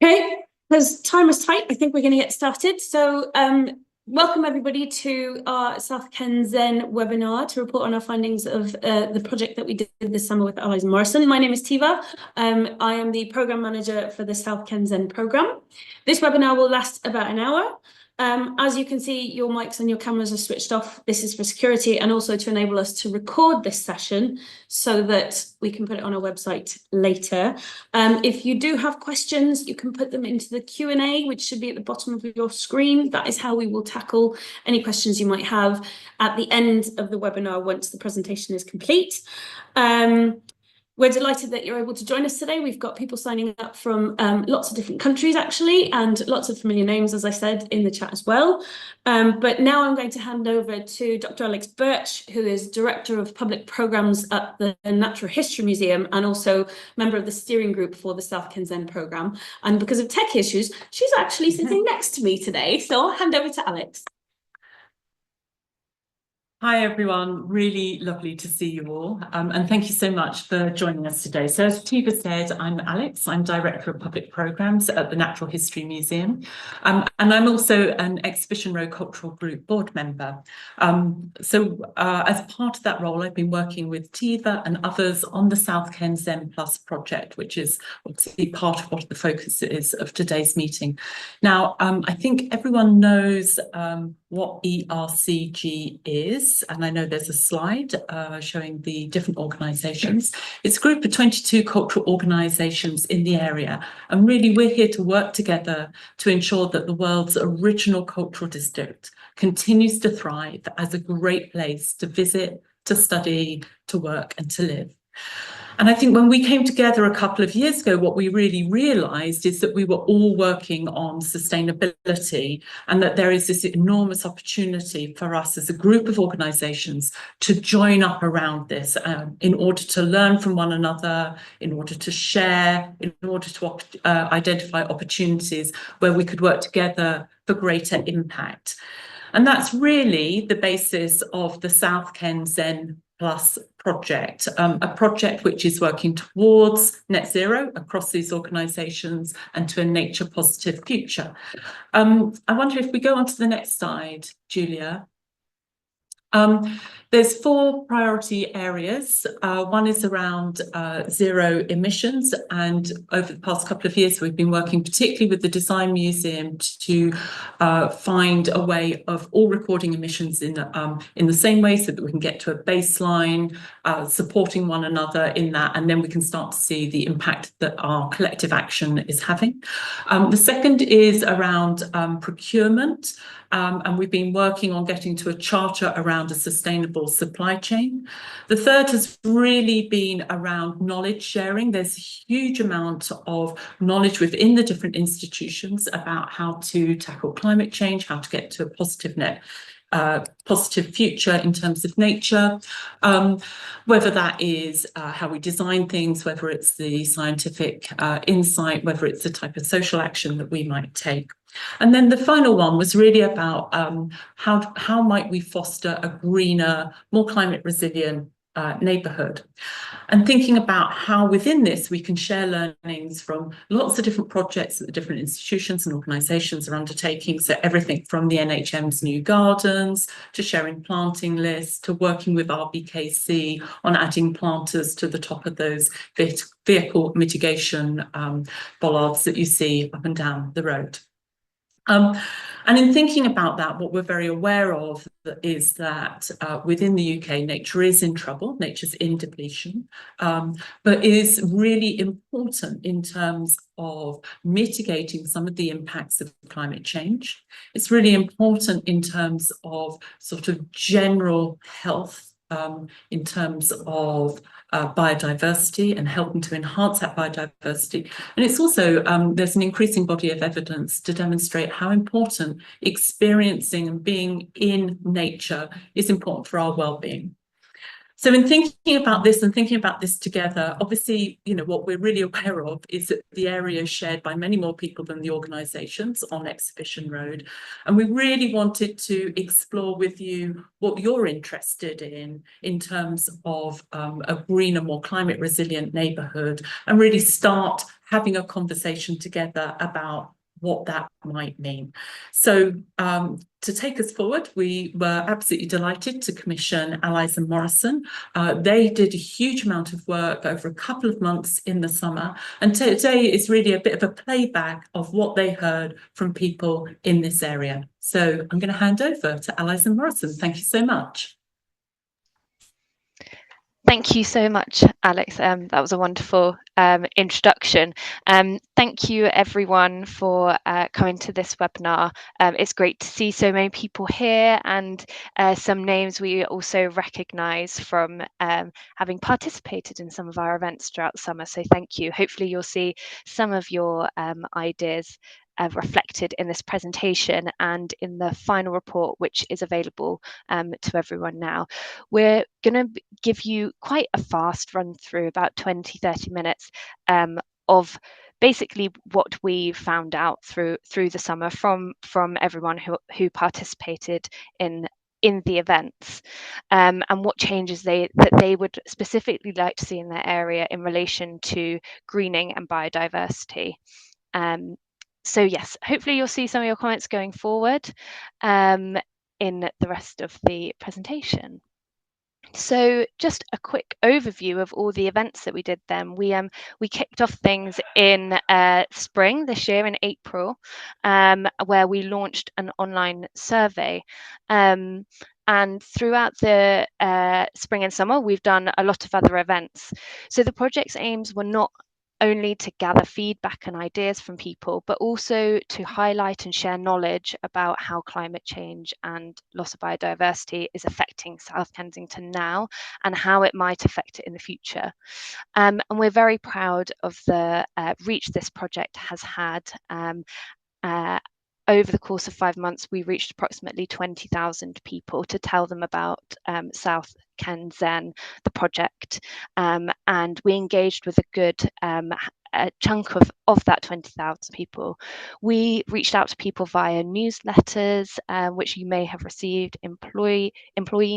Okay, because time is tight, I think we're going to get started. So welcome everybody to our South Kensington webinar to report on our findings of the project that we did this summer with Allies and Morrison. My name is Tiva. I am the program manager for the South Kensington program. This webinar will last about an hour. As you can see, your mics and your cameras are switched off. This is for security and also to enable us to record this session so that we can put it on our website later. If you do have questions, you can put them into the Q&A, which should be at the bottom of your screen. That is how we will tackle any questions you might have at the end of the webinar once the presentation is complete. We're delighted that you're able to join us today. We've got people signing up from lots of different countries, actually, and lots of familiar names, as I said, in the chat as well. But now I'm going to hand over to Dr. Alex Birch, who is Director of Public Programmes at the Natural History Museum and also member of the steering group for the South Kensington programme. And because of tech issues, she's actually sitting next to me today. So I'll hand over to Alex. Hi everyone, really lovely to see you all and thank you so much for joining us today. So as Tiva said, I'm Alex, I'm Director of Public Programmes at the Natural History Museum and I'm also an Exhibition Row Cultural Group board member. As part of that role, I've been working with Tiva and others on the South Kensington Plus project, which is obviously part of what the focus is of today's meeting. Now, I think everyone knows what ERCG is, and I know there's a slide showing the different organisations. It's a group of 22 cultural organisations in the area, and really we're here to work together to ensure that the world's original cultural district continues to thrive as a great place to visit, to study, to work and to live. And I think when we came together a couple of years ago, what we really realised is that we were all working on sustainability and that there is this enormous opportunity for us as a group of organisations to join up around this in order to learn from one another, in order to share, in order to identify opportunities where we could work together for greater impact. And that's really the basis of the South Kensington Plus project, a project which is working towards net zero across these organisations and to a nature positive future. I wonder if we go on to the next slide, Julia. There's 4 priority areas. One is around zero emissions, and over the past couple of years we've been working particularly with the Design Museum to find a way of all recording emissions in the same way so that we can get to a baseline, supporting one another in that, and then we can start to see the impact that our collective action is having. The second is around procurement. And we've been working on getting to a charter around a sustainable supply chain. The third has really been around knowledge sharing. There's a huge amount of knowledge within the different institutions about how to tackle climate change, how to get to a positive future in terms of nature, whether that is how we design things, whether it's the scientific insight, whether it's the type of social action that we might take. And then the final one was really about how might we foster a greener, more climate resilient neighbourhood, and thinking about how within this we can share learnings from lots of different projects that the different institutions and organisations are undertaking. So everything from the NHM's new gardens to sharing planting lists to working with RBKC on adding planters to the top of those vehicle mitigation bollards that you see up and down the road. And in thinking about that, what we're very aware of is that within the UK, nature is in trouble, nature's in depletion, but is really important in terms of mitigating some of the impacts of climate change. It's really important in terms of sort of general health, in terms of biodiversity and helping to enhance that biodiversity. And it's also, there's an increasing body of evidence to demonstrate how important experiencing and being in nature is important for our well-being. So in thinking about this and thinking about this together, obviously, you know, what we're really aware of is that the area is shared by many more people than the organisations on Exhibition Road. And we really wanted to explore with you what you're interested in terms of a greener, more climate resilient neighbourhood, and really start having a conversation together about what that might mean. So to take us forward, we were absolutely delighted to commission Allies and Morrison. They did a huge amount of work over a couple of months in the summer, and today is really a bit of a playback of what they heard from people in this area. So I'm going to hand over to Allies and Morrison. Thank you so much. Thank you so much, Alex. That was a wonderful introduction. Thank you, everyone, for coming to this webinar. It's great to see so many people here, and some names we also recognise from having participated in some of our events throughout the summer. So thank you. Hopefully you'll see some of your ideas reflected in this presentation and in the final report, which is available to everyone now. We're going to give you quite a fast run through, about 20-30 minutes, of basically what we found out through the summer from everyone who participated in the events, and what changes that they would specifically like to see in their area in relation to greening and biodiversity. So yes, hopefully you'll see some of your comments going forward in the rest of the presentation. So just a quick overview of all the events that we did then. We kicked off things in spring this year, in April, where we launched an online survey. And throughout the spring and summer, we've done a lot of other events. So the project's aims were not only to gather feedback and ideas from people, but also to highlight and share knowledge about how climate change and loss of biodiversity is affecting South Kensington now and how it might affect it in the future. And we're very proud of the reach this project has had. Over the course of 5 months, we reached approximately 20,000 people to tell them about South Ken ZEN, the project, and we engaged with a good chunk of that 20,000 people. We reached out to people via newsletters, which you may have received, employee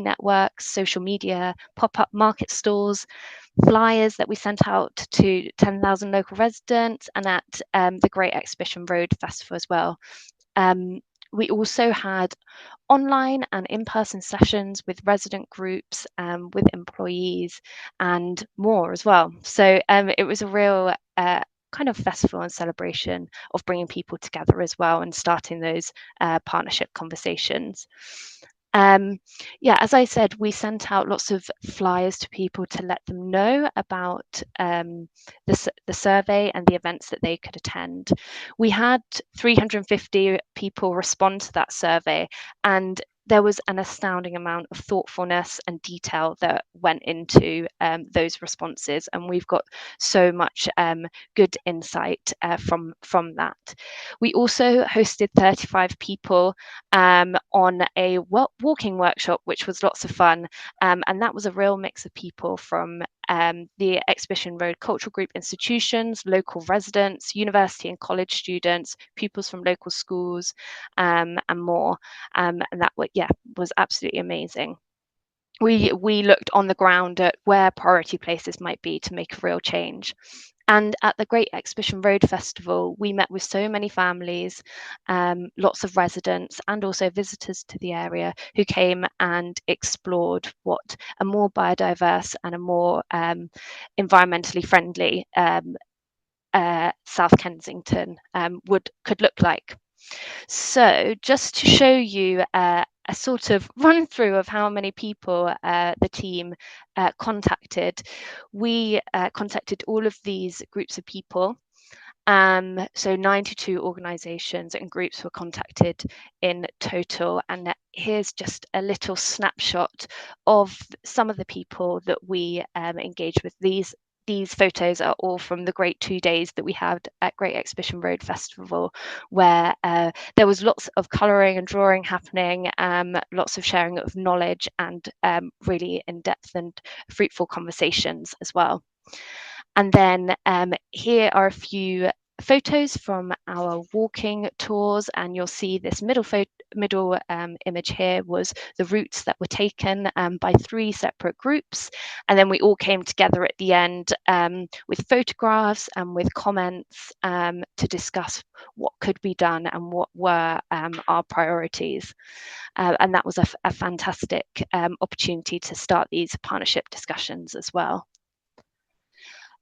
networks, social media, pop-up market stalls, flyers that we sent out to 10,000 local residents, and at the Great Exhibition Road Festival as well. We also had online and in-person sessions with resident groups, with employees, and more as well. So it was a real kind of festival and celebration of bringing people together as well and starting those partnership conversations. Yeah, as I said, we sent out lots of flyers to people to let them know about the survey and the events that they could attend. We had 350 people respond to that survey, and there was an astounding amount of thoughtfulness and detail that went into those responses, and we've got so much good insight from that. We also hosted 35 people on a walking workshop, which was lots of fun, and that was a real mix of people from the Exhibition Road Cultural Group institutions, local residents, university and college students, pupils from local schools, and more. And that was absolutely amazing. We looked on the ground at where priority places might be to make a real change. And at the Great Exhibition Road Festival, we met with so many families, lots of residents and also visitors to the area who came and explored what a more biodiverse and a more environmentally friendly South Kensington could look like. So just to show you a sort of run through of how many people the team contacted, we contacted all of these groups of people. So 92 organisations and groups were contacted in total, and here's just a little snapshot of some of the people that we engaged with. These photos are all from the great 2 days that we had at Great Exhibition Road Festival, where there was lots of colouring and drawing happening, lots of sharing of knowledge, and really in-depth and fruitful conversations as well. And then here are a few photos from our walking tours, and you'll see this middle image here was the routes that were taken by 3 separate groups, and then we all came together at the end with photographs and with comments to discuss what could be done and what were our priorities. And that was a fantastic opportunity to start these partnership discussions as well.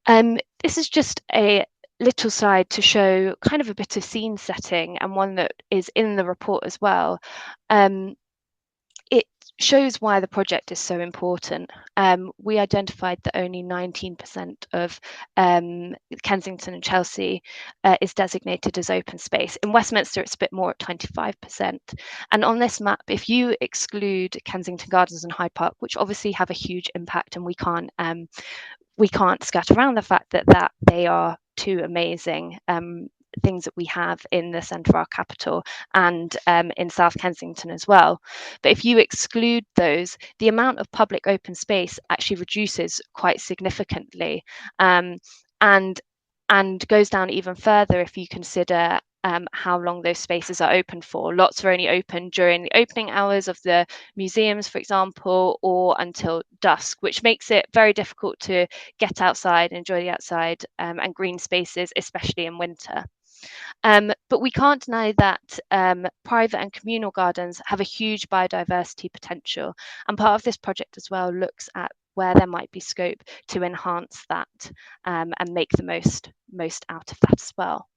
This is just a little slide to show kind of a bit of scene setting, and one that is in the report as well. It shows why the project is so important. We identified that only 19% of Kensington and Chelsea is designated as open space. In Westminster, it's a bit more at 25%. And on this map, if you exclude Kensington Gardens and Hyde Park, which obviously have a huge impact, and we can't skirt around the fact that they are 2 amazing things that we have in the centre of our capital, and in South Kensington as well. But if you exclude those, the amount of public open space actually reduces quite significantly, and goes down even further if you consider how long those spaces are open for. Lots are only open during the opening hours of the museums, for example, or until dusk, which makes it very difficult to get outside, enjoy the outside and green spaces, especially in winter. But we can't deny that private and communal gardens have a huge biodiversity potential, and part of this project as well looks at where there might be scope to enhance that and make the most out of that as well.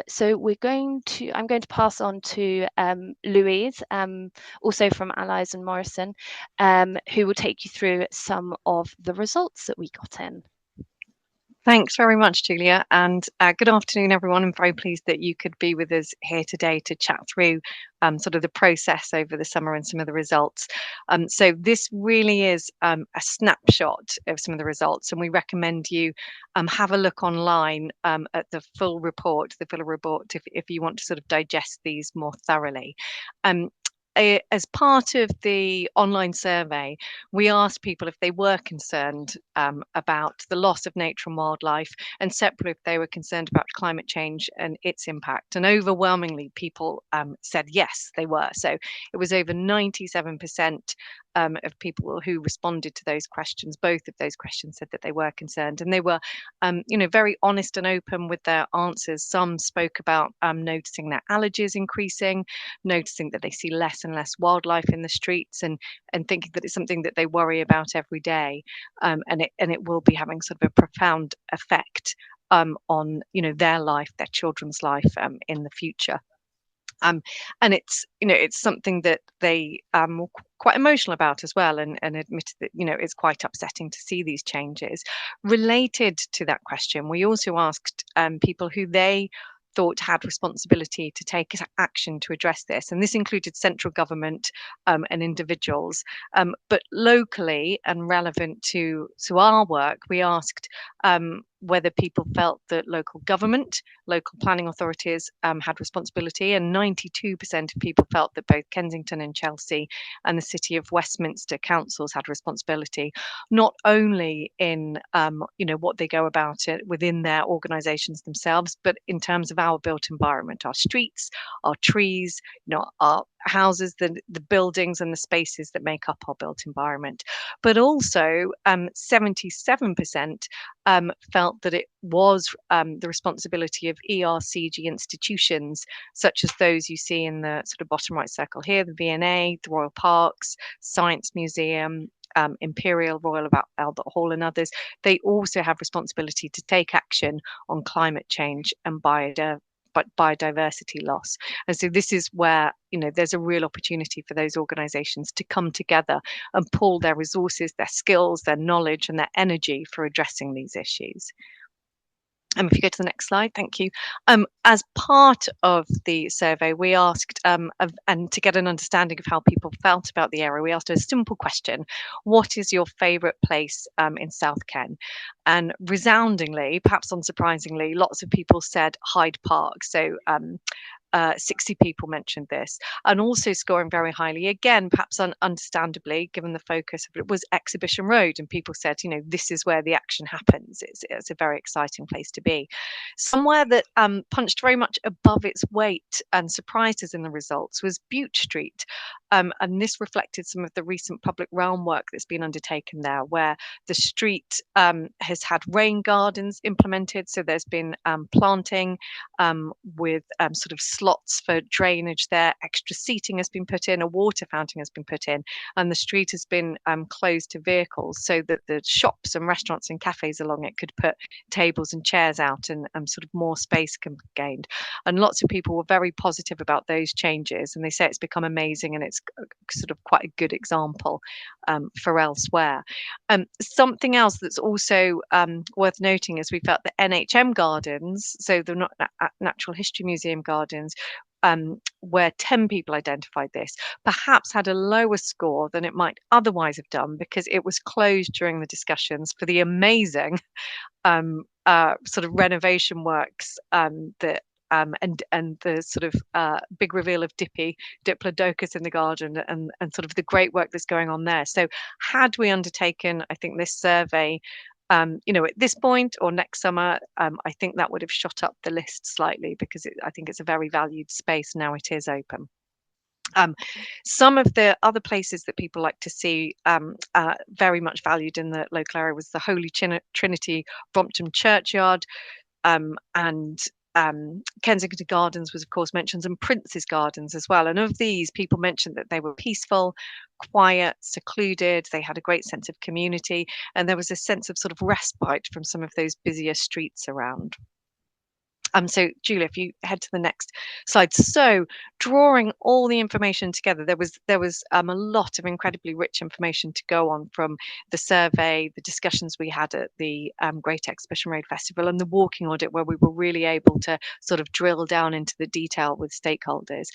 So I'm going to pass on to Louise, also from Allies and Morrison, who will take you through some of the results that we got in. Thanks very much, Julia, and good afternoon, everyone. I'm very pleased that you could be with us here today to chat through sort of the process over the summer and some of the results. So this really is a snapshot of some of the results, and we recommend you have a look online at the full report, if you want to sort of digest these more thoroughly. As part of the online survey, we asked people if they were concerned about the loss of nature and wildlife, and separately if they were concerned about climate change and its impact. And overwhelmingly, people said yes, they were. So it was over 97% of people who responded to those questions. Both of those questions said that they were concerned, and they were, very honest and open with their answers. Some spoke about noticing their allergies increasing, noticing that they see less and less wildlife in the streets, and thinking that it's something that they worry about every day, and it will be having sort of a profound effect on their life, their children's life in the future. And it's something that they were quite emotional about as well, and admitted that it's quite upsetting to see these changes. Related to that question, we also asked people who they thought had responsibility to take action to address this, and this included central government and individuals, but locally and relevant to our work, we asked whether people felt that local government, local planning authorities had responsibility, and 92% of people felt that both Kensington and Chelsea and the City of Westminster councils had responsibility, not only in what they go about it within their organisations themselves, but in terms of our built environment, our streets, our trees, our houses, the buildings and the spaces that make up our built environment. But also 77% felt that it was the responsibility of ERCG institutions, such as those you see in the sort of bottom right circle here, the V&A, the Royal Parks, Science Museum, Imperial, Royal Albert Hall and others. They also have responsibility to take action on climate change and biodiversity loss. And so this is where there's a real opportunity for those organisations to come together and pool their resources, their skills, their knowledge and their energy for addressing these issues. If you go to the next slide, thank you. As part of the survey, we asked, and to get an understanding of how people felt about the area, we asked a simple question: what is your favourite place in South Ken? And resoundingly, perhaps unsurprisingly, lots of people said Hyde Park. So 60 people mentioned this, and also scoring very highly, again, perhaps understandably, given the focus of it, was Exhibition Road. And people said, you know, this is where the action happens. It's a very exciting place to be. Somewhere that punched very much above its weight and surprised us in the results was Bute Street. And this reflected some of the recent public realm work that's been undertaken there, where the street has had rain gardens implemented. So there's been planting with sort of slots for drainage there. Extra seating has been put in, a water fountain has been put in, and the street has been closed to vehicles so that the shops and restaurants and cafes along it could put tables and chairs out, and sort of more space can be gained. And lots of people were very positive about those changes, and they say it's become amazing, and it's sort of quite a good example for elsewhere. Something else that's also worth noting is we felt the NHM gardens, so the Natural History Museum gardens, where 10 people identified this, perhaps had a lower score than it might otherwise have done, because it was closed during the discussions for the amazing sort of renovation works that and the sort of big reveal of Diplodocus in the garden, and sort of the great work that's going on there. So had we undertaken, I think, this survey you know, at this point or next summer, I think that would have shot up the list slightly, because I think it's a very valued space now it is open. Some of the other places that people like to see very much valued in the local area was the Holy Trinity Brompton Churchyard, and Kensington Gardens was of course mentioned, and Prince's Gardens as well. And of these, people mentioned that they were peaceful, quiet, secluded, they had a great sense of community, and there was a sense of sort of respite from some of those busier streets around. So Julia, if you head to the next slide. So drawing all the information together, there was a lot of incredibly rich information to go on from the survey, the discussions we had at the Great Exhibition Road Festival, and the walking audit, where we were really able to sort of drill down into the detail with stakeholders.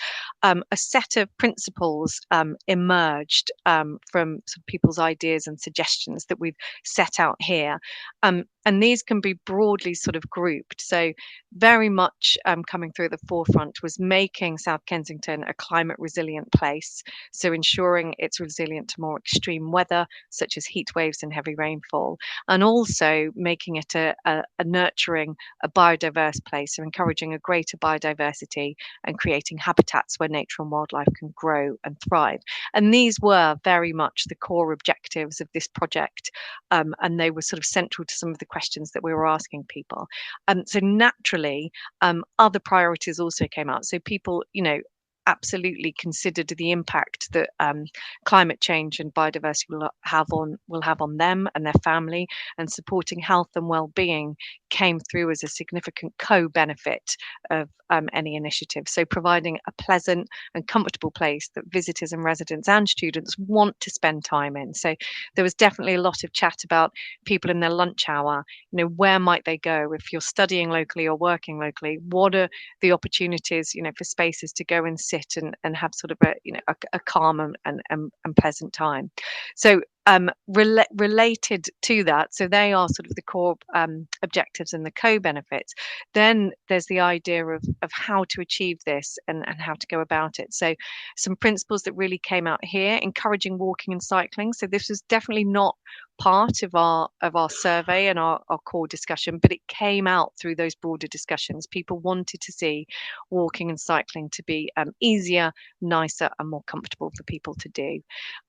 A set of principles emerged from sort of people's ideas and suggestions that we've set out here. And these can be broadly sort of grouped. So very much coming through the forefront was making South Kensington a climate resilient place. So ensuring it's resilient to more extreme weather, such as heat waves and heavy rainfall, and also making it a nurturing, a biodiverse place. So encouraging a greater biodiversity and creating habitats where nature and wildlife can grow and thrive. And these were very much the core objectives of this project. And they were sort of central to some of the questions that we were asking people. So naturally, other priorities also came out. So people, you know, absolutely considered the impact that climate change and biodiversity will have on them and their family, and supporting health and well-being came through as a significant co-benefit of any initiative. So providing a pleasant and comfortable place that visitors and residents and students want to spend time in. So there was definitely a lot of chat about people in their lunch hour, you know, where might they go if you're studying locally or working locally? What are the opportunities, you know, for spaces to go and sit and have sort of a, you know, a calm and pleasant time. So related to that, so they are sort of the core objectives and the co-benefits. Then there's the idea of how to achieve this and how to go about it. So some principles that really came out here: encouraging walking and cycling. So this was definitely not part of our survey and our core discussion, but it came out through those broader discussions. People wanted to see walking and cycling to be easier, nicer, and more comfortable for people to do.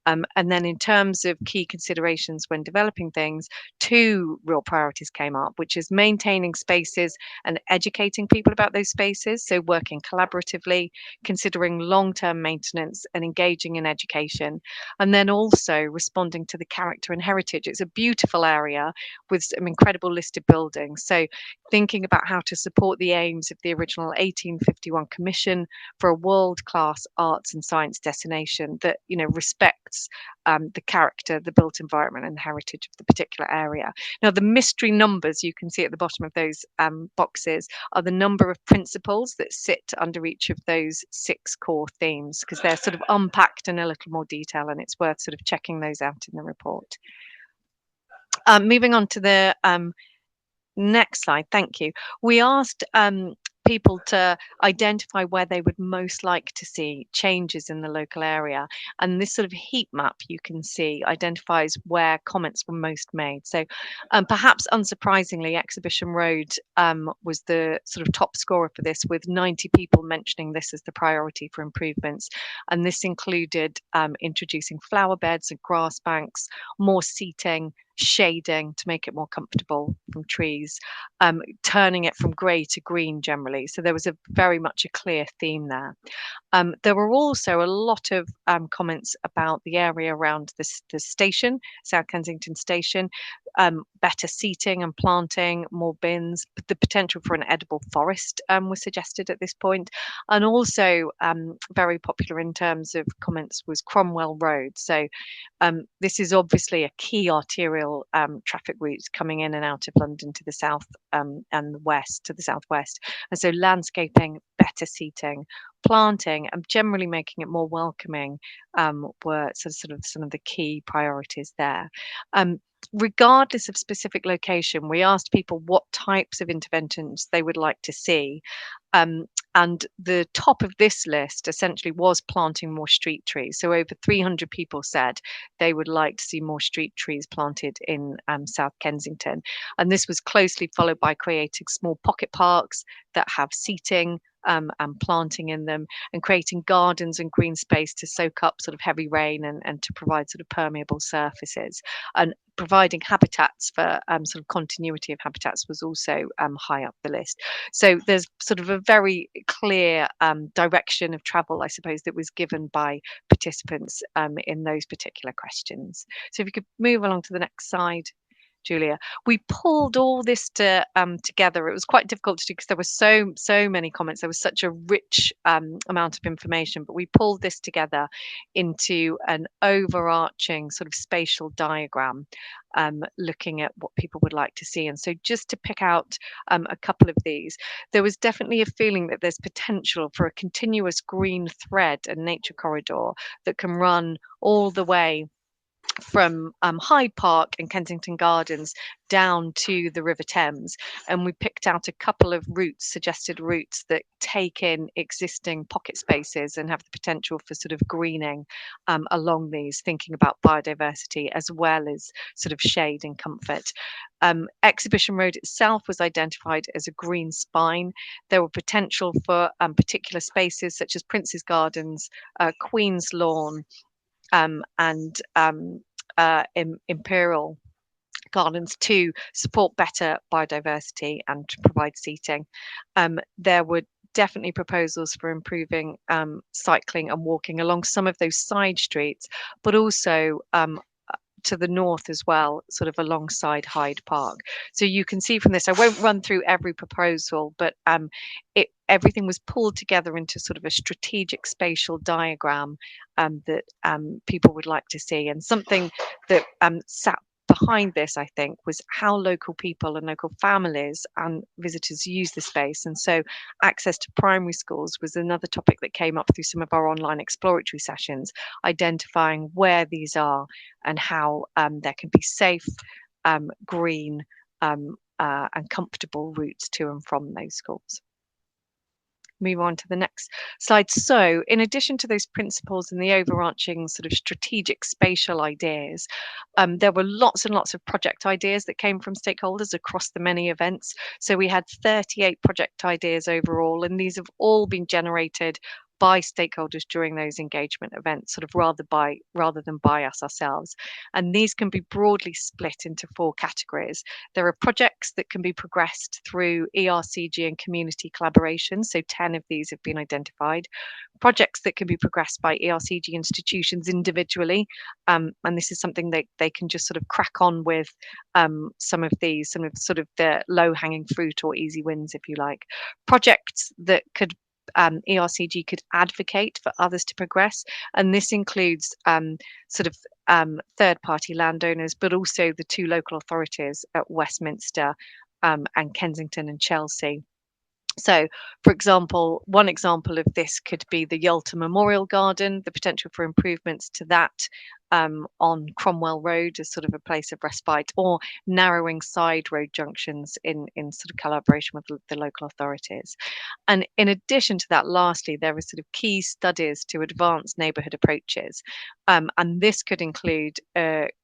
And then in terms of key considerations when developing things, two real priorities came up, which is maintaining spaces and educating people about those spaces. So working collaboratively, considering long-term maintenance and engaging in education, and then also responding to the character and heritage. It's a beautiful area with some incredible listed buildings. So thinking about how to support the aims of the original 1851 Commission for a world-class arts and science destination that, you know, respects the character, the built environment and the heritage of the particular area. Now, the mystery numbers you can see at the bottom of those boxes are the number of principles that sit under each of those 6 core themes, because they're sort of unpacked in a little more detail, and it's worth sort of checking those out in the report. Moving on to the next slide, thank you. We asked people to identify where they would most like to see changes in the local area. And this sort of heat map you can see identifies where comments were most made. So perhaps unsurprisingly, Exhibition Road was the sort of top scorer for this, with 90 people mentioning this as the priority for improvements. And this included introducing flower beds and grass banks, more seating, shading to make it more comfortable from trees, turning it from grey to green generally. So there was very much a clear theme there. There were also a lot of comments about the area around the station, South Kensington Station, better seating and planting, more bins. The potential for an edible forest was suggested at this point. And also very popular in terms of comments was Cromwell Road. So this is obviously a key arterial traffic route coming in and out of London to the south and the west, to the southwest. And so landscaping, better seating, planting, and generally making it more welcoming were sort of some of the key priorities there. Regardless of specific location, we asked people what types of interventions they would like to see. And the top of this list essentially was planting more street trees. So over 300 people said they would like to see more street trees planted in South Kensington. And this was closely followed by creating small pocket parks that have seating and planting in them, and creating gardens and green space to soak up sort of heavy rain and to provide sort of permeable surfaces. And providing habitats for sort of continuity of habitats was also high up the list. So there's sort of a very clear direction of travel, I suppose, that was given by participants in those particular questions. So if you could move along to the next slide, Julia. We pulled all this together. It was quite difficult to do because there were so many comments. There was such a rich amount of information, but we pulled this together into an overarching sort of spatial diagram, looking at what people would like to see. And so just to pick out a couple of these, there was definitely a feeling that there's potential for a continuous green thread and nature corridor that can run all the way from Hyde Park and Kensington Gardens down to the River Thames. And we picked out a couple of routes, suggested routes that take in existing pocket spaces and have the potential for sort of greening along these, thinking about biodiversity as well as sort of shade and comfort. Exhibition Road itself was identified as a green spine. There were potential for particular spaces such as Prince's Gardens, Queen's Lawn, and Imperial Gardens to support better biodiversity and to provide seating. There were definitely proposals for improving cycling and walking along some of those side streets, but also to the north as well, sort of alongside Hyde Park. So you can see from this, I won't run through every proposal, but everything was pulled together into sort of a strategic spatial diagram that people would like to see. And something that sat behind this, I think, was how local people and local families and visitors use the space. And so access to primary schools was another topic that came up through some of our online exploratory sessions, identifying where these are and how there can be safe, green and comfortable routes to and from those schools. Move on to the next slide. So in addition to those principles and the overarching sort of strategic spatial ideas, there were lots and lots of project ideas that came from stakeholders across the many events. So we had 38 project ideas overall, and these have all been generated by stakeholders during those engagement events, sort of rather than by us ourselves. And these can be broadly split into 4 categories. There are projects that can be progressed through ERCG and community collaboration. So 10 of these have been identified. Projects that can be progressed by ERCG institutions individually. And this is something that they can just sort of crack on with some of sort of the low-hanging fruit or easy wins, if you like. Projects that could ERCG could advocate for others to progress, and this includes sort of third-party landowners, but also the 2 local authorities at Westminster and Kensington and Chelsea. So, for example, one example of this could be the Yalta Memorial Garden, the potential for improvements to that on Cromwell Road as sort of a place of respite, or narrowing side road junctions in sort of collaboration with the local authorities. And in addition to that, lastly, there are sort of key studies to advance neighbourhood approaches. And this could include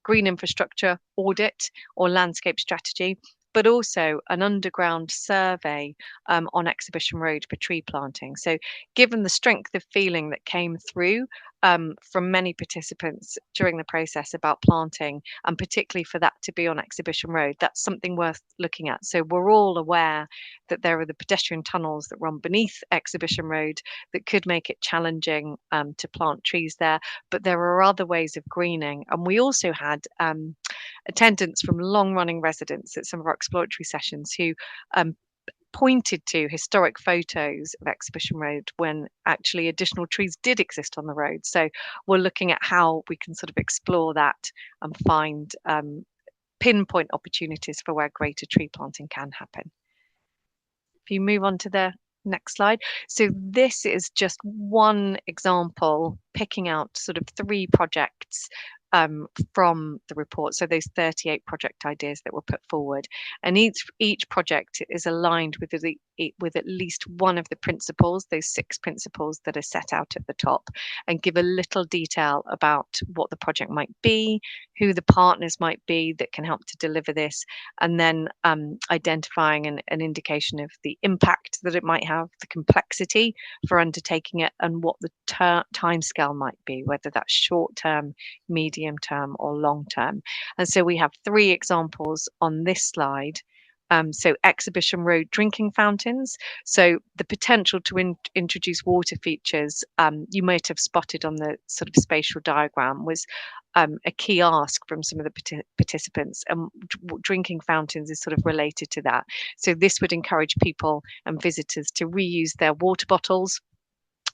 green infrastructure audit or landscape strategy, but also an underground survey on Exhibition Road for tree planting. So given the strength of feeling that came through from many participants during the process about planting, and particularly for that to be on Exhibition Road, that's something worth looking at. So we're all aware that there are the pedestrian tunnels that run beneath Exhibition Road that could make it challenging to plant trees there, but there are other ways of greening. And we also had attendance from long-running residents at some of our exploratory sessions who pointed to historic photos of Exhibition Road when actually additional trees did exist on the road. So we're looking at how we can sort of explore that and find pinpoint opportunities for where greater tree planting can happen. If you move on to the next slide. So this is just one example, picking out sort of 3 projects from the report. So those 38 project ideas that were put forward, and each project is aligned with at least one of the principles, those 6 principles that are set out at the top, and give a little detail about what the project might be, who the partners might be that can help to deliver this, and then identifying an indication of the impact that it might have, the complexity for undertaking it, and what the timescale might be, whether that's short term, medium term, or long term. And so we have 3 examples on this slide. So Exhibition Road drinking fountains. So the potential to introduce water features, you might have spotted on the sort of spatial diagram, was a key ask from some of the participants, and drinking fountains is sort of related to that. So this would encourage people and visitors to reuse their water bottles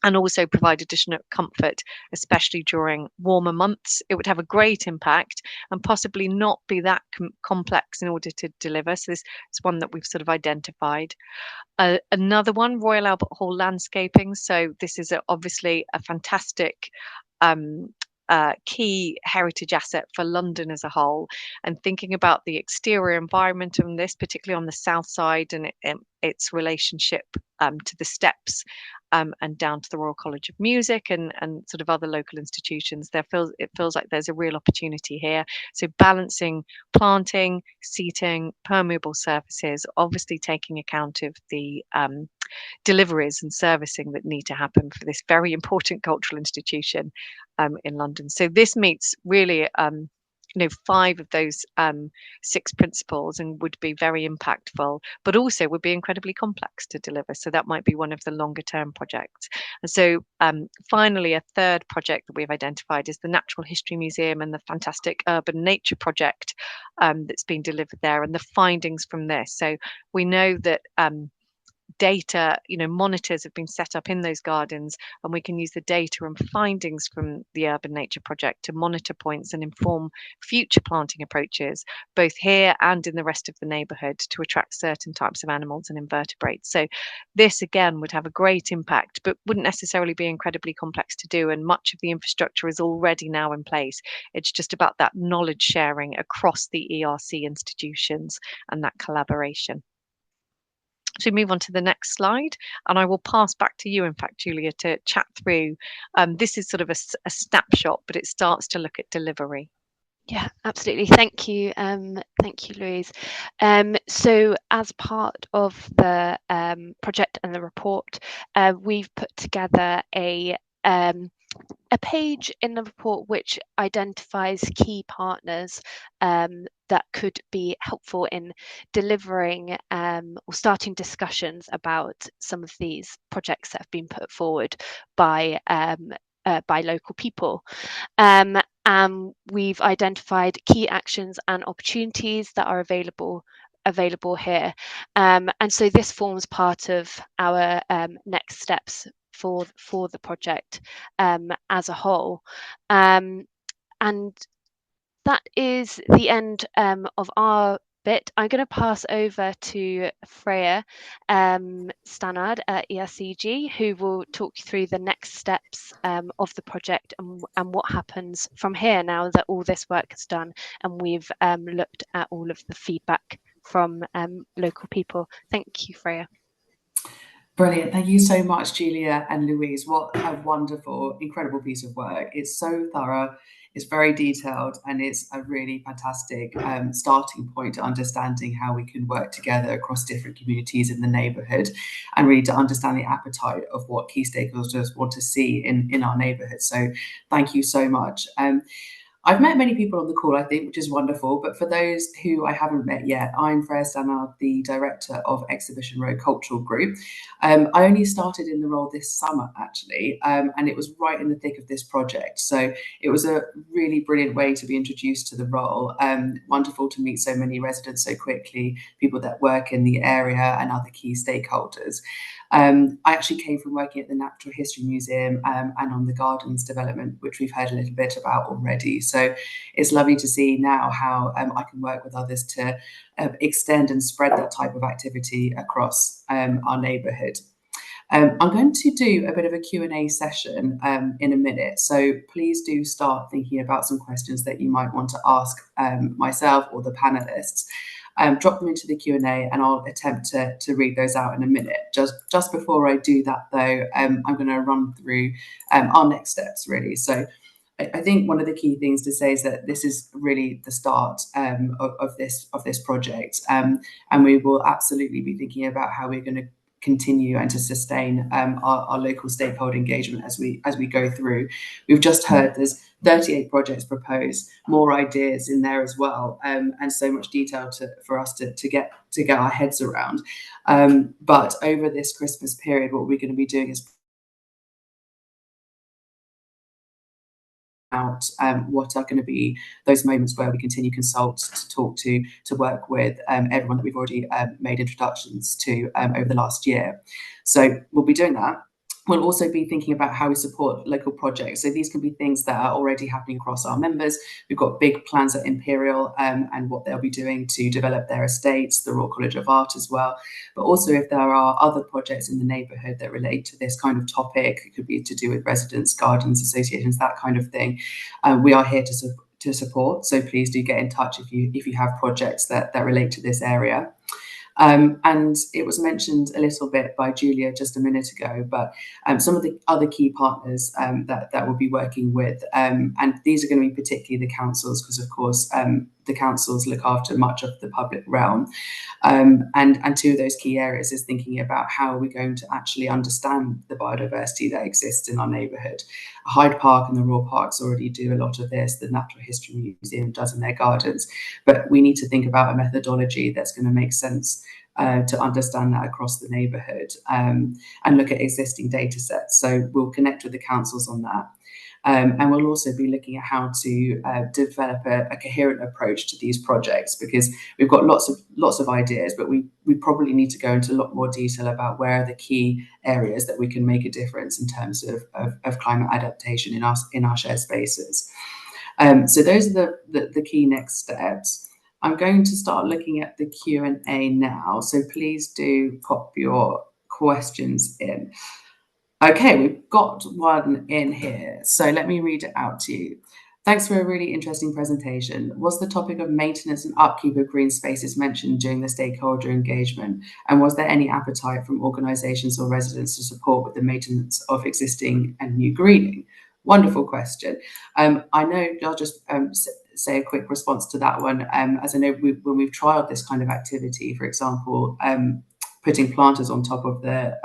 and also provide additional comfort, especially during warmer months. It would have a great impact and possibly not be that complex in order to deliver. So this is one that we've sort of identified. Another one, Royal Albert Hall landscaping. So this is obviously a fantastic key heritage asset for London as a whole, and thinking about the exterior environment on this, particularly on the south side, and its relationship to the steps and down to the Royal College of Music and sort of other local institutions. It feels like there's a real opportunity here. So balancing planting, seating, permeable surfaces, obviously taking account of the deliveries and servicing that need to happen for this very important cultural institution in London. So this meets really 5 of those 6 principles, and would be very impactful, but also would be incredibly complex to deliver. So that might be one of the longer term projects. And so finally, a 3rd project that we've identified is the Natural History Museum and the fantastic Urban Nature project that's been delivered there, and the findings from this. So we know that data, monitors have been set up in those gardens, and we can use the data and findings from the Urban Nature project to monitor points and inform future planting approaches, both here and in the rest of the neighbourhood, to attract certain types of animals and invertebrates. So this again would have a great impact, but wouldn't necessarily be incredibly complex to do, and much of the infrastructure is already now in place. It's just about that knowledge sharing across the ERC institutions and that collaboration. So move on to the next slide, and I will pass back to you, in fact, Julia, to chat through. This is sort of a snapshot, but it starts to look at delivery. Yeah, absolutely. Thank you, Louise. So as part of the project and the report, we've put together a page in the report which identifies key partners that could be helpful in delivering or starting discussions about some of these projects that have been put forward by local people. We've identified key actions and opportunities that are available here, and so this forms part of our next steps for the project as a whole, and that is the end of our bit. I'm going to pass over to Freya Stannard at ERCG, who will talk you through the next steps of the project and what happens from here now that all this work is done and we've looked at all of the feedback from local people. Thank you, Freya. Brilliant. Thank you so much, Julia and Louise. What a wonderful, incredible piece of work. It's so thorough, it's very detailed, and it's a really fantastic starting point to understanding how we can work together across different communities in the neighbourhood, and really to understand the appetite of what key stakeholders want to see in our neighbourhood. So thank you so much. I've met many people on the call, I think, which is wonderful. But for those who I haven't met yet, I'm Freya Stannard, the director of Exhibition Road Cultural Group. I only started in the role this summer, actually, and it was right in the thick of this project. So it was a really brilliant way to be introduced to the role. Wonderful to meet so many residents so quickly, people that work in the area and other key stakeholders. I actually came from working at the Natural History Museum and on the Gardens development, which we've heard a little bit about already. So it's lovely to see now how I can work with others to extend and spread that type of activity across our neighbourhood. I'm going to do a bit of a Q&A session in a minute, so please do start thinking about some questions that you might want to ask myself or the panellists. Drop them into the Q&A and I'll attempt to read those out in a minute. Just before I do that though, I'm going to run through our next steps really. So I think one of the key things to say is that this is really the start of this project, and we will absolutely be thinking about how we're going to continue and to sustain our local stakeholder engagement as we go through. We've just heard there's 38 projects proposed, more ideas in there as well, and so much detail for us to get our heads around. But over this Christmas period, what we're going to be doing is out what are going to be those moments where we continue consult, to talk to work with everyone that we've already made introductions to over the last year. So we'll be doing that. We'll also be thinking about how we support local projects. So these can be things that are already happening across our members. We've got big plans at Imperial and what they'll be doing to develop their estates, the Royal College of Art as well. But also if there are other projects in the neighbourhood that relate to this kind of topic, it could be to do with residents, gardens, associations, that kind of thing. We are here to support. So please do get in touch if you have projects that relate to this area. And it was mentioned a little bit by Julia just a minute ago, but some of the other key partners that we'll be working with, and these are going to be particularly the councils, because of course the councils look after much of the public realm. And two of those key areas is thinking about how we're going to actually understand the biodiversity that exists in our neighbourhood. Hyde Park and the Royal Parks already do a lot of this, the Natural History Museum does in their gardens, but we need to think about a methodology that's going to make sense to understand that across the neighbourhood, and look at existing data sets. So we'll connect with the councils on that. And we'll also be looking at how to develop a coherent approach to these projects, because we've got lots of ideas, but we probably need to go into a lot more detail about where are the key areas that we can make a difference in terms of climate adaptation in our shared spaces. So those are the key next steps. I'm going to start looking at the Q&A now, so please do pop your questions in. Okay, we've got one in here, so let me read it out to you. Thanks for a really interesting presentation. Was the topic of maintenance and upkeep of green spaces mentioned during the stakeholder engagement? And was there any appetite from organisations or residents to support with the maintenance of existing and new greening? Wonderful question. I know I'll just say a quick response to that one. As I know, when we've trialled this kind of activity, for example, putting planters on top of the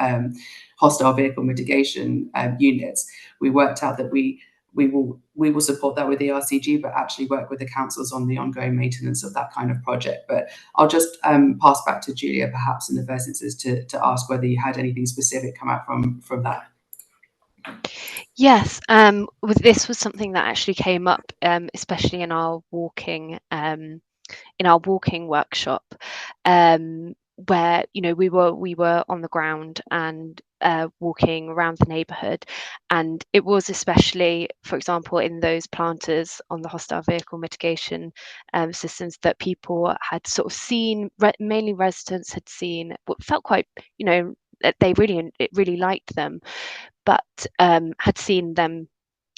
hostile vehicle mitigation units, we worked out that we will support that with the ERCG, but actually work with the councils on the ongoing maintenance of that kind of project. But I'll just pass back to Julia, perhaps in the first instance, to ask whether you had anything specific come out from that. Yes, this was something that actually came up, especially in our walking workshop. where we were on the ground and walking around the neighbourhood, and it was especially, for example, in those planters on the hostile vehicle mitigation systems, that people had sort of seen, mainly residents had seen, what felt quite, that they really liked them, but had seen them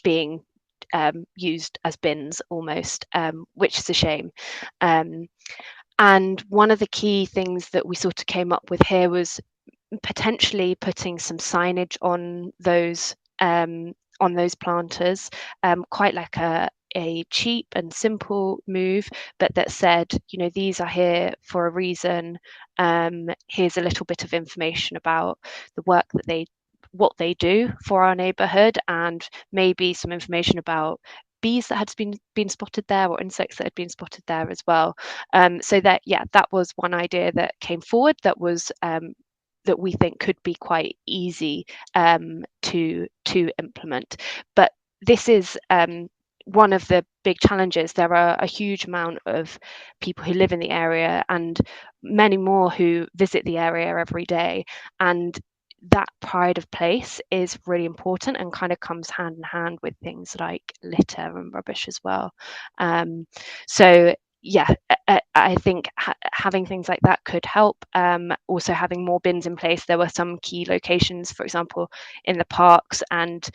being used as bins almost, which is a shame. And one of the key things that we sort of came up with here was potentially putting some signage on those planters, quite like a cheap and simple move, but that said, these are here for a reason. Here's a little bit of information about the work that what they do for our neighbourhood, and maybe some information about bees that had been spotted there, or insects that had been spotted there as well. So that was one idea that came forward, that was that we think could be quite easy to implement. But this is one of the big challenges. There are a huge amount of people who live in the area, and many more who visit the area every day, and that pride of place is really important, and kind of comes hand in hand with things like litter and rubbish as well. So yeah, I think having things like that could help. Also having more bins in place. There were some key locations, for example, in the parks and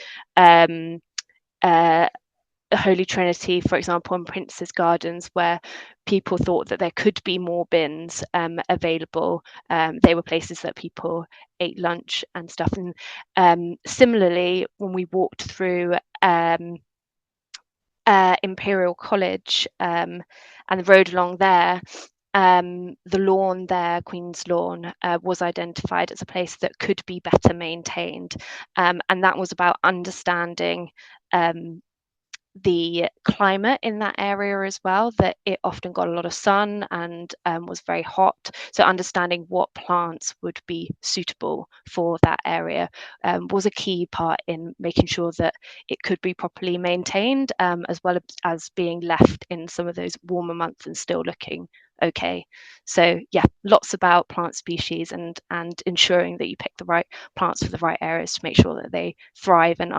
Holy Trinity, for example, and Prince's Gardens, where people thought that there could be more bins available. They were places that people ate lunch and stuff. And similarly, when we walked through Imperial College and the road along there, the lawn there, Queen's Lawn, was identified as a place that could be better maintained. And that was about understanding the climate in that area as well, that it often got a lot of sun and was very hot. So understanding what plants would be suitable for that area was a key part in making sure that it could be properly maintained, as well as being left in some of those warmer months and still looking okay. So yeah, lots about plant species and ensuring that you pick the right plants for the right areas to make sure that they thrive and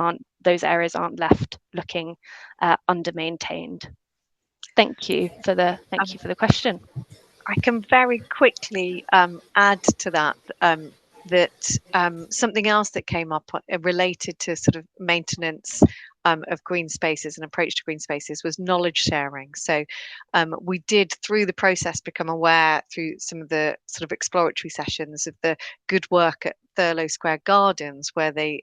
those areas aren't left looking under maintained. Thank you for the question. I can very quickly add to that something else that came up related to sort of maintenance of green spaces and approach to green spaces was knowledge sharing. So we did, through the process, become aware through some of the sort of exploratory sessions of the good work at Thurlow Square Gardens, where they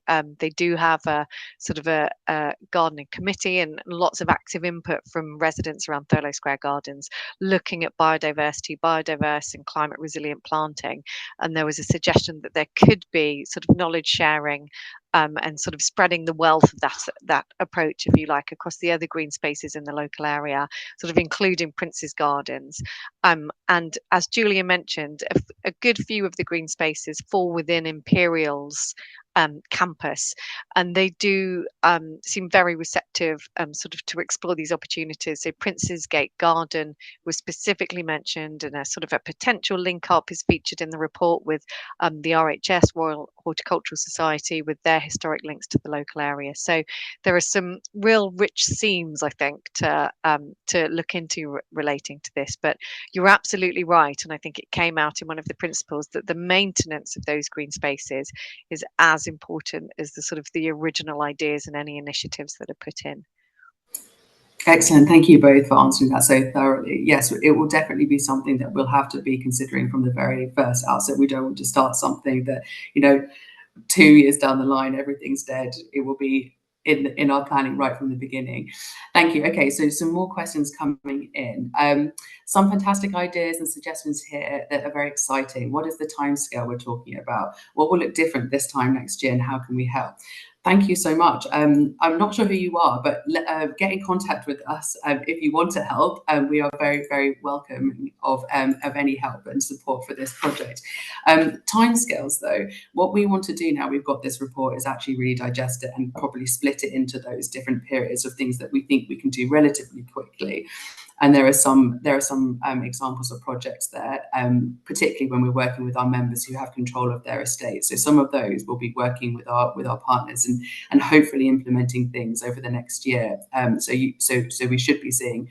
do have a sort of a gardening committee and lots of active input from residents around Thurlow Square Gardens, looking at biodiverse and climate resilient planting. And there was a suggestion that there could be sort of knowledge sharing and sort of spreading the wealth of that approach, if you like, across the other green spaces in the local area, sort of including Prince's Gardens. And as Julia mentioned, a good few of the green spaces fall within Imperial's campus, and they do seem very receptive sort of to explore these opportunities. So Prince's Gate Garden was specifically mentioned, and a sort of a potential link up is featured in the report with the RHS, Royal Horticultural Society, with their historic links to the local area. So there are some real rich themes, I think, to look into relating to this. But you're absolutely right, and I think it came out in one of the principles that the maintenance of those green spaces is as important as the sort of the original ideas and any initiatives that are put in. Excellent. Thank you both for answering that so thoroughly. Yes, it will definitely be something that we'll have to be considering from the very first outset. We don't want to start something that, 2 years down the line, everything's dead. It will be in our planning right from the beginning. Thank you. Okay, so some more questions coming in. Some fantastic ideas and suggestions here that are very exciting. What is the timescale we're talking about? What will look different this time next year, and how can we help? Thank you so much. I'm not sure who you are, but get in contact with us if you want to help. We are very, very welcome of any help and support for this project. Timescales, though, what we want to do now we've got this report is actually really digest it and probably split it into those different periods of things that we think we can do relatively quickly. And there are some examples of projects there, particularly when we're working with our members who have control of their estate. So some of those will be working with our partners and hopefully implementing things over the next year. So we should be seeing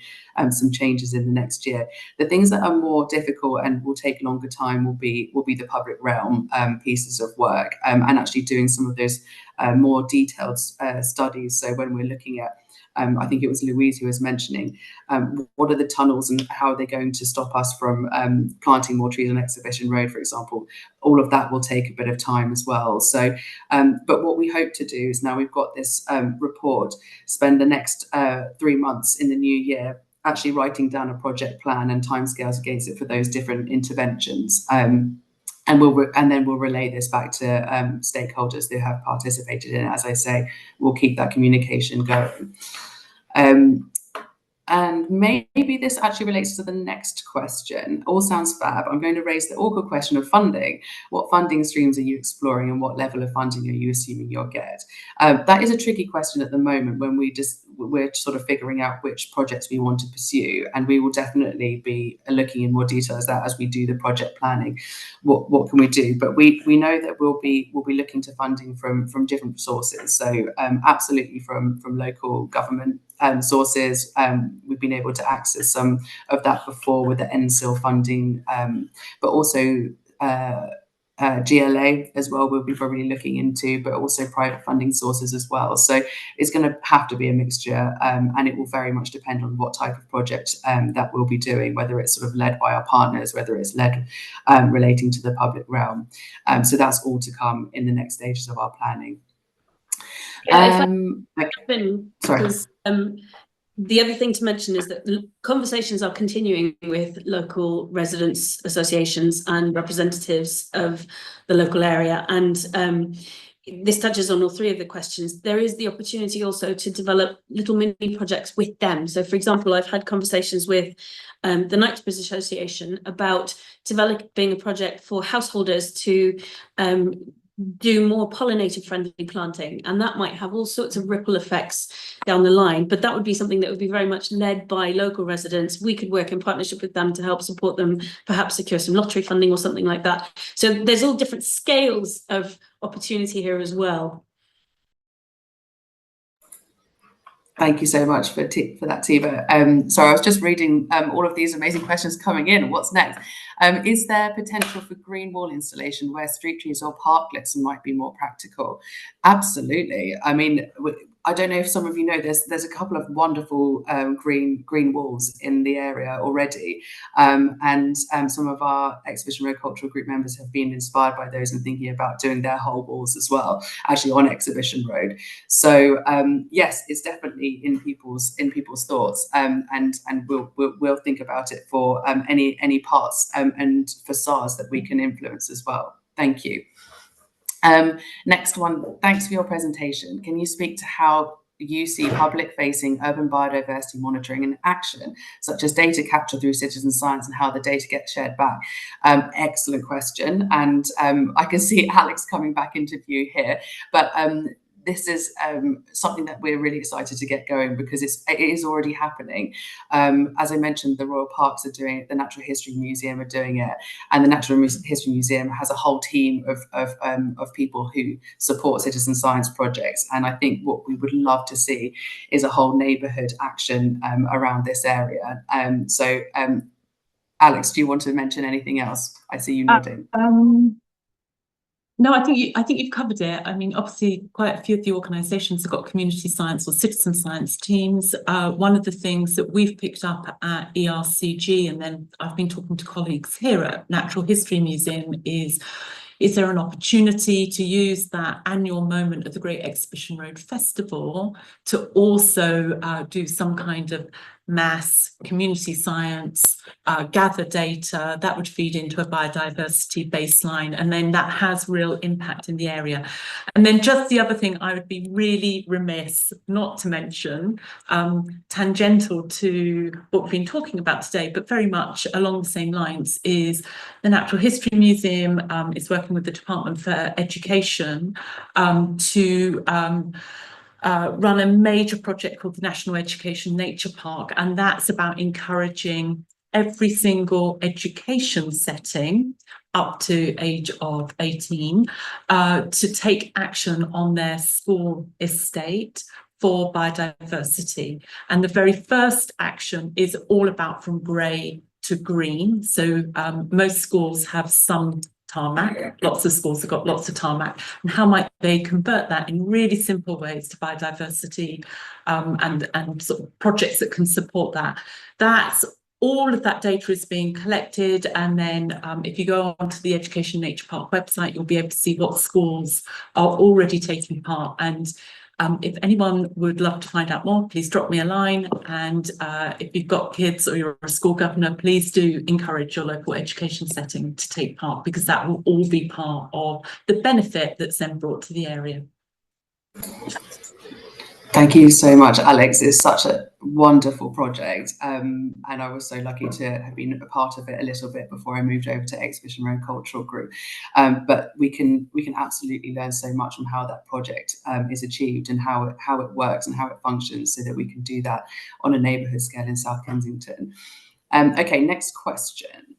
some changes in the next year. The things that are more difficult and will take longer time will be the public realm pieces of work, and actually doing some of those more detailed studies. So when we're looking at, I think it was Louise who was mentioning, what are the tunnels and how are they going to stop us from planting more trees on Exhibition Road, for example? All of that will take a bit of time as well. So, but what we hope to do is, now we've got this report, spend the next 3 months in the new year actually writing down a project plan and timescales against it for those different interventions. And then we'll relay this back to stakeholders who have participated in it. As I say, we'll keep that communication going. And maybe this actually relates to the next question. All sounds fab. I'm going to raise the awkward question of funding. What funding streams are you exploring, and what level of funding are you assuming you'll get? That is a tricky question at the moment, when we're sort of figuring out which projects we want to pursue, and we will definitely be looking in more detail as we do the project planning. What can we do? But we know that we'll be looking to funding from different sources. So absolutely from local government sources. We've been able to access some of that before with the NSIL funding, but also GLA as well we'll be probably looking into, but also private funding sources as well. So it's going to have to be a mixture, and it will very much depend on what type of project that we'll be doing, whether it's sort of led by our partners, whether it's led relating to the public realm. So that's all to come in the next stages of our planning. Because the other thing to mention is that conversations are continuing with local residents associations and representatives of the local area, and this touches on all three of the questions. There is the opportunity also to develop little mini projects with them. So, for example, I've had conversations with the Knightsbridge Association about developing a project for householders to do more pollinator friendly planting, and that might have all sorts of ripple effects down the line, but that would be something that would be very much led by local residents. We could work in partnership with them to help support them, perhaps secure some lottery funding or something like that. So there's all different scales of opportunity here as well. Thank you so much for that, Tiva. So I was just reading all of these amazing questions coming in. What's next? Is there potential for green wall installation where street trees or parklets might be more practical? Absolutely. I mean, I don't know if some of you know, there's a couple of wonderful green walls in the area already, and some of our Exhibition Road Cultural Group members have been inspired by those and thinking about doing their whole walls as well, actually on Exhibition Road. So yes, it's definitely in people's thoughts, and we'll think about it for any parts and facades that we can influence as well. Thank you. Next one, thanks for your presentation. Can you speak to how you see public-facing urban biodiversity monitoring in action, such as data capture through citizen science, and how the data gets shared back? Excellent question. And I can see Alex coming back into view here, but this is something that we're really excited to get going, because it is already happening. As I mentioned, the Royal Parks are doing it, the Natural History Museum are doing it, and the Natural History Museum has a whole team of people who support citizen science projects. And I think what we would love to see is a whole neighbourhood action around this area. So Alex, do you want to mention anything else? I see you nodding. No, I think you've covered it. I mean, obviously, quite a few of the organisations have got community science or citizen science teams. One of the things that we've picked up at ERCG, and then I've been talking to colleagues here at Natural History Museum, is there an opportunity to use that annual moment of the Great Exhibition Road Festival to also do some kind of mass community science, gather data that would feed into a biodiversity baseline, and then that has real impact in the area. And then just the other thing I would be really remiss not to mention, tangential to what we've been talking about today, but very much along the same lines, is the Natural History Museum is working with the Department for Education to run a major project called the National Education Nature Park, and that's about encouraging every single education setting up to age of 18 to take action on their school estate for biodiversity. And the very first action is all about from grey to green. So most schools have some tarmac, lots of schools have got lots of tarmac, and how might they convert that in really simple ways to biodiversity and sort of projects that can support that. That's all of that data is being collected, and then if you go onto the Education Nature Park website, you'll be able to see what schools are already taking part. And if anyone would love to find out more, please drop me a line. And if you've got kids or you're a school governor, please do encourage your local education setting to take part, because that will all be part of the benefit that ZEN brought to the area. Thank you so much, Alex. It's such a wonderful project, and I was so lucky to have been a part of it a little bit before I moved over to Exhibition Road Cultural Group. But we can absolutely learn so much from how that project is achieved and how it works and how it functions, so that we can do that on a neighbourhood scale in South Kensington. Okay, next question.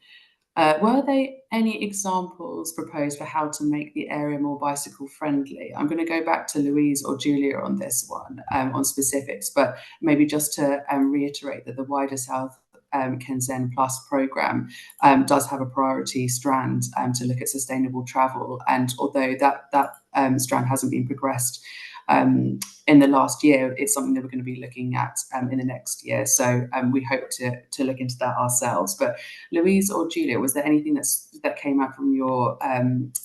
Were there any examples proposed for how to make the area more bicycle friendly? I'm going to go back to Louise or Julia on this one, on specifics, but maybe just to reiterate that the wider South Ken ZEN Plus programme does have a priority strand to look at sustainable travel. And although that strand hasn't been progressed in the last year, it's something that we're going to be looking at in the next year. So we hope to look into that ourselves. But Louise or Julia, was there anything that came out from your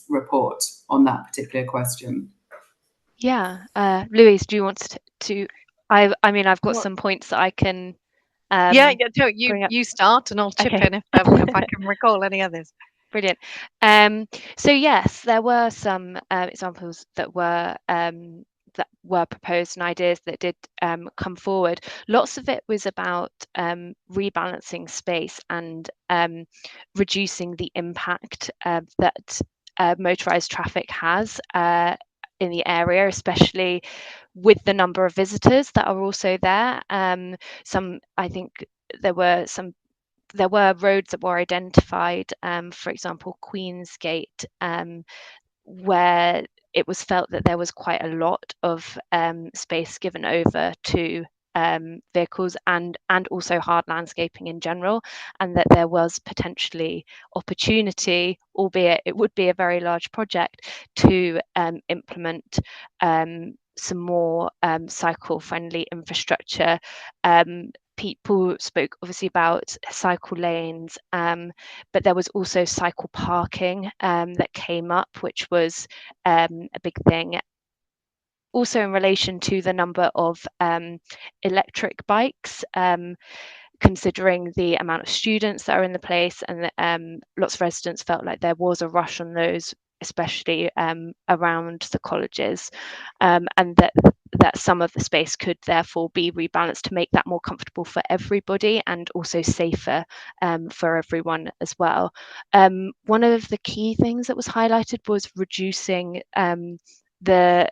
report on that particular question? Yeah, Louise, do you want to? I mean, I've got some points that I can. Yeah, no, you start, and I'll chip in if I can recall any others. Brilliant. So yes, there were some examples that were proposed and ideas that did come forward. Lots of it was about rebalancing space and reducing the impact that motorised traffic has in the area, especially with the number of visitors that are also there. I think there were roads that were identified, for example, Queensgate, where it was felt that there was quite a lot of space given over to vehicles and also hard landscaping in general, and that there was potentially opportunity, albeit it would be a very large project, to implement some more cycle-friendly infrastructure. People spoke obviously about cycle lanes, but there was also cycle parking that came up, which was a big thing. Also in relation to the number of electric bikes, considering the amount of students that are in the place, and lots of residents felt like there was a rush on those, especially around the colleges, and that some of the space could therefore be rebalanced to make that more comfortable for everybody and also safer for everyone as well. One of the key things that was highlighted was reducing the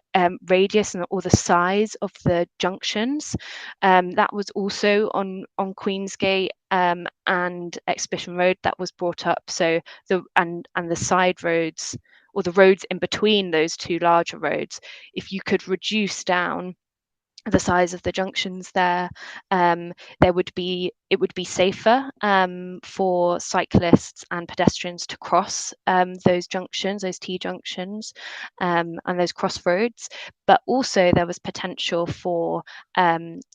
radius or the size of the junctions. That was also on Queensgate and Exhibition Road that was brought up. So the side roads, or the roads in between those two larger roads, if you could reduce down the size of the junctions there, it would be safer for cyclists and pedestrians to cross those junctions, those T junctions, and those crossroads. But also there was potential for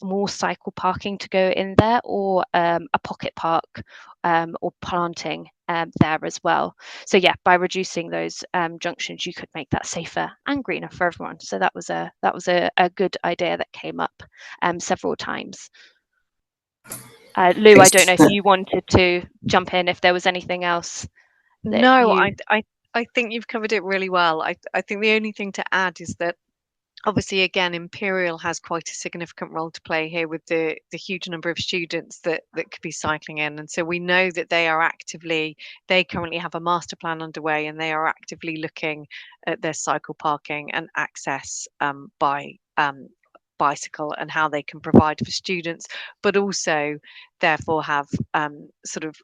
more cycle parking to go in there, or a pocket park, or planting there as well. So yeah, by reducing those junctions, you could make that safer and greener for everyone. So that was a good idea that came up several times. Lou, I don't know if you wanted to jump in, if there was anything else. No, I think you've covered it really well. I think the only thing to add is that obviously, again, Imperial has quite a significant role to play here with the huge number of students that could be cycling in. And so we know that they currently have a master plan underway, and they are actively looking at their cycle parking and access by bicycle and how they can provide for students, but also therefore have sort of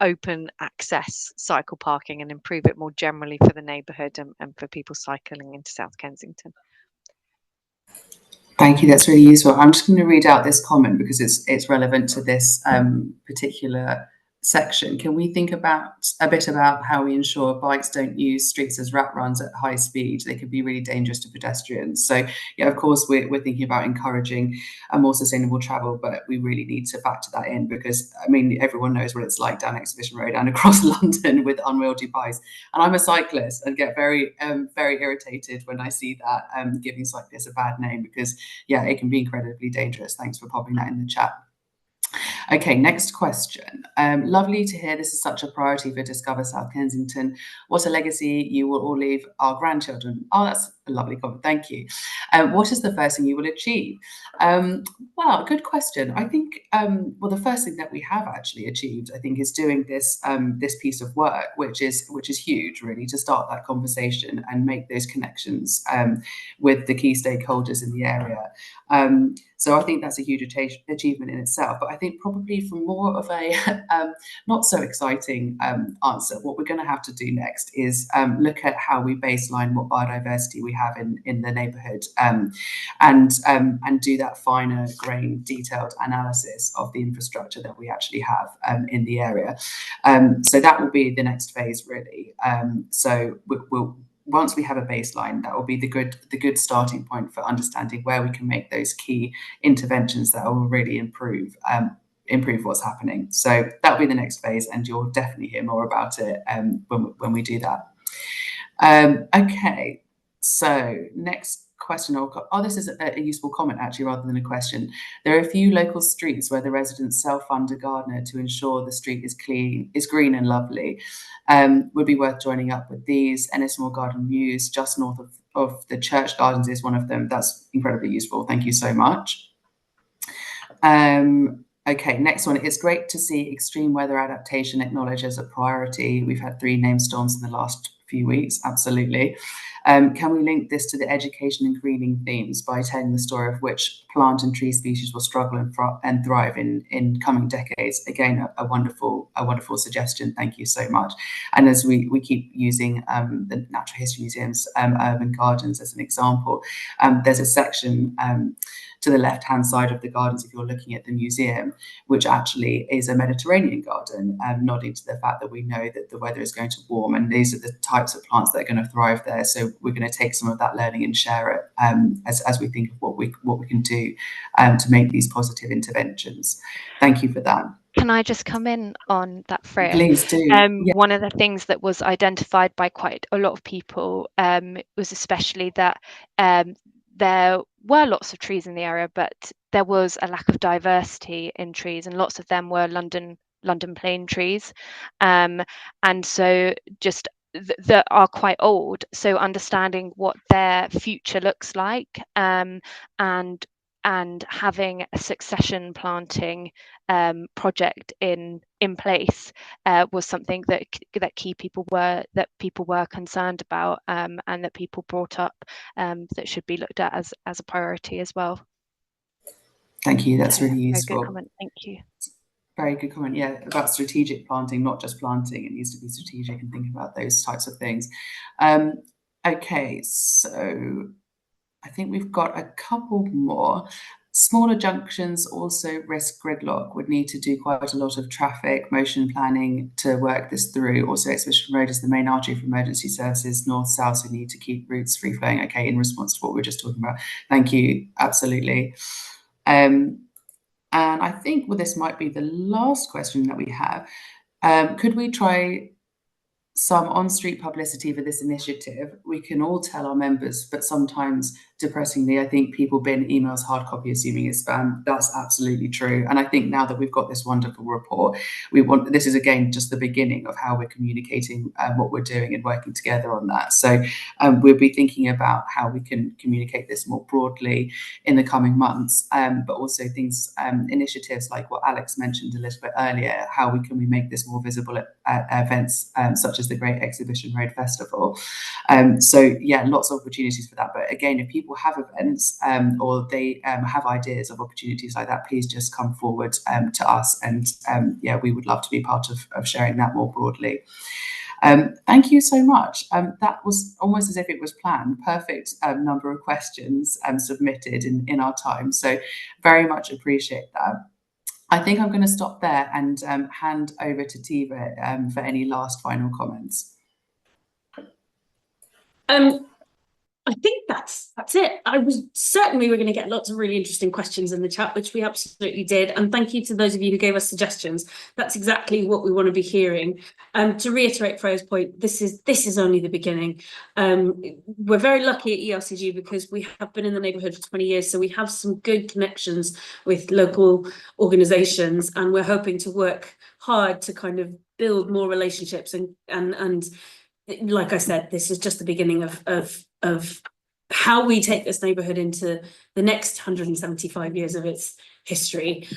open access cycle parking and improve it more generally for the neighbourhood and for people cycling into South Kensington. Thank you, that's really useful. I'm just going to read out this comment because it's relevant to this particular section. Can we think about a bit about how we ensure bikes don't use streets as rat runs at high speed? They could be really dangerous to pedestrians. So yeah, of course we're thinking about encouraging a more sustainable travel, but we really need to factor that in because I mean everyone knows what it's like down Exhibition Road and across London with unwieldy bikes. And I'm a cyclist and get very irritated when I see that giving cyclists a bad name because yeah, it can be incredibly dangerous. Thanks for popping that in the chat. Okay, next question. Lovely to hear this is such a priority for Discover South Kensington. What a legacy you will all leave our grandchildren. Oh, that's a lovely comment. Thank you. What is the first thing you will achieve? Well, good question. I think, well, the first thing that we have actually achieved, I think, is doing this this piece of work, which is huge, really, to start that conversation and make those connections with the key stakeholders in the area. So I think that's a huge achievement in itself. But I think probably from more of a not so exciting answer, what we're going to have to do next is look at how we baseline what biodiversity we have in the neighbourhood and do that finer grained detailed analysis of the infrastructure that we actually have in the area. So that will be the next phase, really. So we'll once we have a baseline, that will be the good starting point for understanding where we can make those key interventions that will really improve what's happening. So that'll be the next phase, and you'll definitely hear more about it when we do that. Okay, so next question. Oh, this is a useful comment actually, rather than a question. There are a few local streets where the residents self-fund a gardener to ensure the street is green and lovely. Would be worth joining up with these. Ennismore Garden Mews, just north of the church gardens, is one of them. That's incredibly useful. Thank you so much. Okay, next one. It's great to see extreme weather adaptation acknowledged as a priority. We've had 3 named storms in the last few weeks. Absolutely. Can we link this to the education and greening themes by telling the story of which plant and tree species will struggle and thrive in coming decades? Again, a wonderful suggestion. Thank you so much. And as we keep using the Natural History Museum's urban gardens as an example, there's a section to the left-hand side of the gardens, if you're looking at the museum, which actually is a Mediterranean garden, nodding to the fact that we know that the weather is going to warm, and these are the types of plants that are going to thrive there. So we're going to take some of that learning and share it as we think of what we can do to make these positive interventions. Thank you for that. Can I just come in on that, Freya? Please do. Yeah. One of the things that was identified by quite a lot of people was especially that there were lots of trees in the area, but there was a lack of diversity in trees, and lots of them were London plane trees, and so just that are quite old. So understanding what their future looks like, and having a succession planting project in place was something that people were concerned about, and that people brought up, that should be looked at as a priority as well. Thank you. That's really Very useful. good comment. Thank you. Very good comment. Yeah, about strategic planting, not just planting. It needs to be strategic and think about those types of things. Okay, so I think we've got a couple more. Smaller junctions also risk gridlock, would need to do quite a lot of traffic motion planning to work this through. Also, Exhibition Road is the main artery for emergency services, north-south, so need to keep routes free-flowing. Okay, in response to what we were just talking about. Thank you, absolutely. And I think, well, this might be the last question that we have. Could we try some on-street publicity for this initiative? We can all tell our members, but sometimes, depressingly, I think people bin emails hard copy, assuming it's spam. That's absolutely true. And I think now that we've got this wonderful report, this is again just the beginning of how we're communicating what we're doing and working together on that. So we'll be thinking about how we can communicate this more broadly in the coming months, but also things, initiatives like what Alex mentioned a little bit earlier. How can we make this more visible events such as the Great Exhibition Road Festival. So yeah, lots of opportunities for that. But again, if people have events or they have ideas of opportunities like that, please just come forward to us, and yeah, we would love to be part of sharing that more broadly. Thank you so much. That was almost as if it was planned. Perfect number of questions submitted in our time. So very much appreciate that. I think I'm going to stop there and hand over to Tiva for any last final comments. I think that's it. I was certain we were going to get lots of really interesting questions in the chat, which we absolutely did. And thank you to those of you who gave us suggestions. That's exactly what we want to be hearing. To reiterate Freya's point, this is only the beginning. We're very lucky at ERCG because we have been in the neighbourhood for 20 years, so we have some good connections with local organisations, and we're hoping to work hard to kind of build more relationships and like I said, this is just the beginning of how we take this neighbourhood into the next 175 years of its history.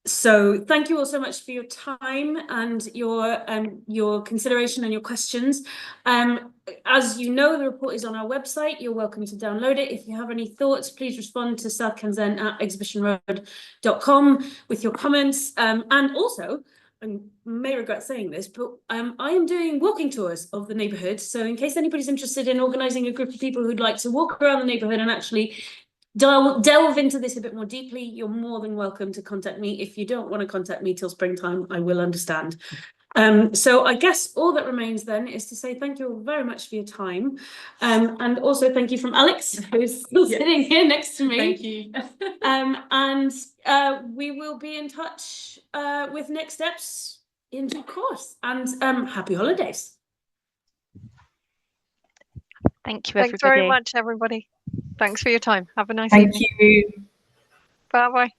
So thank you all so much for your time and your consideration and your questions. As you know, the report is on our website. You're welcome to download it. If you have any thoughts, please respond to southkensington@exhibitionroad.com with your comments. And also, I may regret saying this, but I am doing walking tours of the neighbourhood. So in case anybody's interested in organising a group of people who'd like to walk around the neighbourhood and actually delve into this a bit more deeply, you're more than welcome to contact me. If you don't want to contact me till springtime, I will understand. So I guess all that remains then is to say thank you all very much for your time. And also thank you from Alex, who's still sitting here next to me. Thank you. And we will be in touch with next steps in due course. And happy holidays. Thank you, everybody. Thanks very much, everybody. Thanks for your time. Have a nice Thank evening. you. Bye-bye.